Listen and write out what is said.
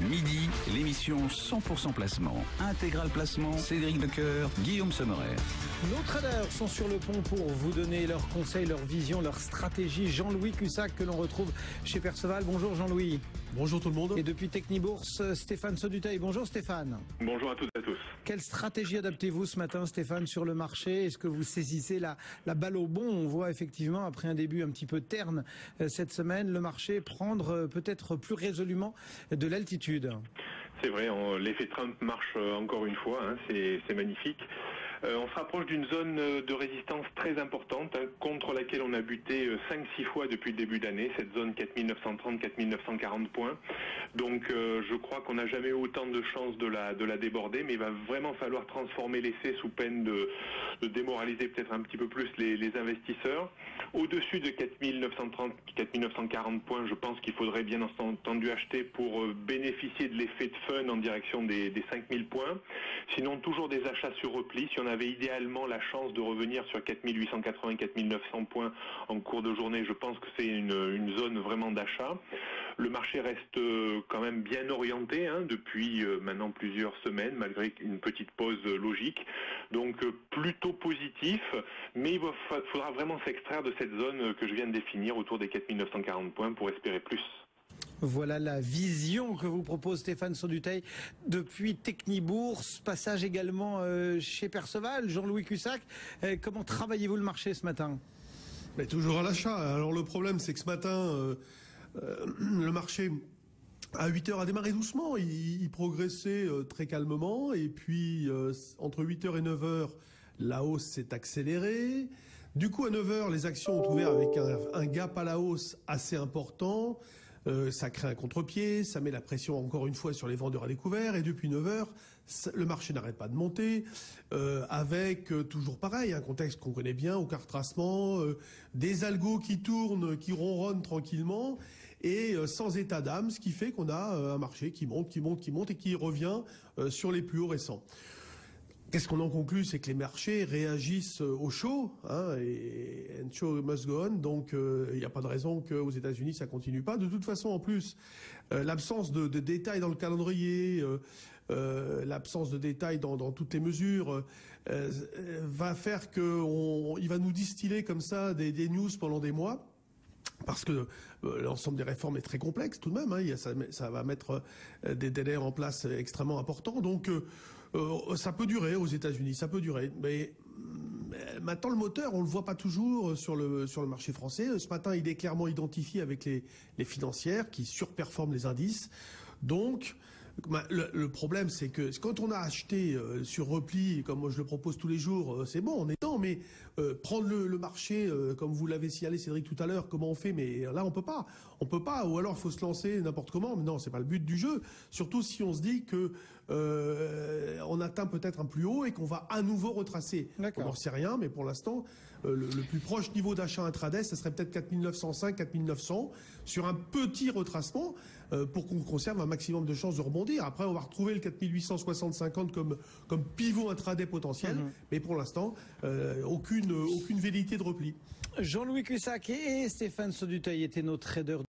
Midi, l'émission 100% placement. Intégral placement, Cédric Lecoeur, Guillaume Sommerer. Nos traders sont sur le pont pour vous donner leurs conseils, leurs visions, leurs stratégies. Jean-Louis Cussac que l'on retrouve chez Perceval. Bonjour Jean-Louis. Bonjour tout le monde. Et depuis Technibourse, Stéphane Sauduteil. Bonjour Stéphane. Bonjour à toutes et à tous. Quelle stratégie adaptez-vous ce matin Stéphane sur le marché? Est-ce que vous saisissez la balle au bon? On voit effectivement après un début un petit peu terne cette semaine, le marché prendre peut-être plus résolument de l'altitude. C'est vrai, l'effet Trump marche encore une fois, hein, c'est magnifique. On se rapproche d'une zone de résistance très importante, hein, contre laquelle on a buté 5-6 fois depuis le début d'année, cette zone 4930-4940 points. Donc je crois qu'on n'a jamais eu autant de chances de la déborder, mais il va vraiment falloir transformer l'essai sous peine de démoraliser peut-être un petit peu plus les investisseurs. Au-dessus de 4930-4940 points, je pense qu'il faudrait bien entendu acheter pour bénéficier de l'effet de fun en direction des 5000 points. Sinon, toujours des achats sur repli. Si on avait idéalement la chance de revenir sur 4880-4900 points en cours de journée, je pense que c'est une zone vraiment d'achat. Le marché reste quand même bien orienté depuis maintenant plusieurs semaines, malgré une petite pause logique. Donc plutôt positif, mais il faudra vraiment s'extraire de cette zone que je viens de définir autour des 4940 points pour espérer plus. Voilà la vision que vous propose Stéphane Sauduteil depuis Technibourse. Passage également chez Perceval. Jean-Louis Cussac, comment travaillez-vous le marché ce matin? Mais toujours à l'achat. Alors le problème, c'est que ce matin, le marché à 8h a démarré doucement. Il progressait très calmement. Et puis, entre 8h et 9h, la hausse s'est accélérée. Du coup, à 9h, les actions ont ouvert avec un gap à la hausse assez important. Ça crée un contre-pied, ça met la pression encore une fois sur les vendeurs à découvert, et depuis 9h, le marché n'arrête pas de monter, avec toujours pareil, un contexte qu'on connaît bien au quart retracement, des algos qui tournent, qui ronronnent tranquillement, et sans état d'âme, ce qui fait qu'on a un marché qui monte et qui revient sur les plus hauts récents. Qu'est-ce qu'on en conclut? C'est que les marchés réagissent au show, et show must go on. Donc, il n'y a pas de raison qu'aux États-Unis ça continue pas. De toute façon, en plus, l'absence de détails dans le calendrier, l'absence de détails dans toutes les mesures, va faire il va nous distiller comme ça des news pendant des mois. Parce que l'ensemble des réformes est très complexe tout de même. Ça va mettre des délais en place extrêmement importants. Donc ça peut durer aux États-Unis, ça peut durer. Mais maintenant le moteur, on le voit pas toujours sur le marché français. Ce matin, il est clairement identifié avec les financières qui surperforment les indices. Donc le problème, c'est que quand on a acheté sur repli, comme moi je le propose tous les jours, c'est bon, on est dedans, mais prendre le marché, comme vous l'avez signalé Cédric tout à l'heure, comment on fait? Mais là, on peut pas, ou alors il faut se lancer n'importe comment. Mais non, c'est pas le but du jeu. Surtout si on se dit que on atteint peut-être un plus haut et qu'on va à nouveau retracer. On n'en sait rien, mais pour l'instant, le plus proche niveau d'achat intraday, ça serait peut-être 4905, 4900 sur un petit retracement pour qu'on conserve un maximum de chances de rebondir. Après, on va retrouver le 4860-50 comme pivot intraday potentiel, mais pour l'instant, aucune velléité de repli. Jean-Louis Cussac et Stéphane Sauduteil étaient nos traders.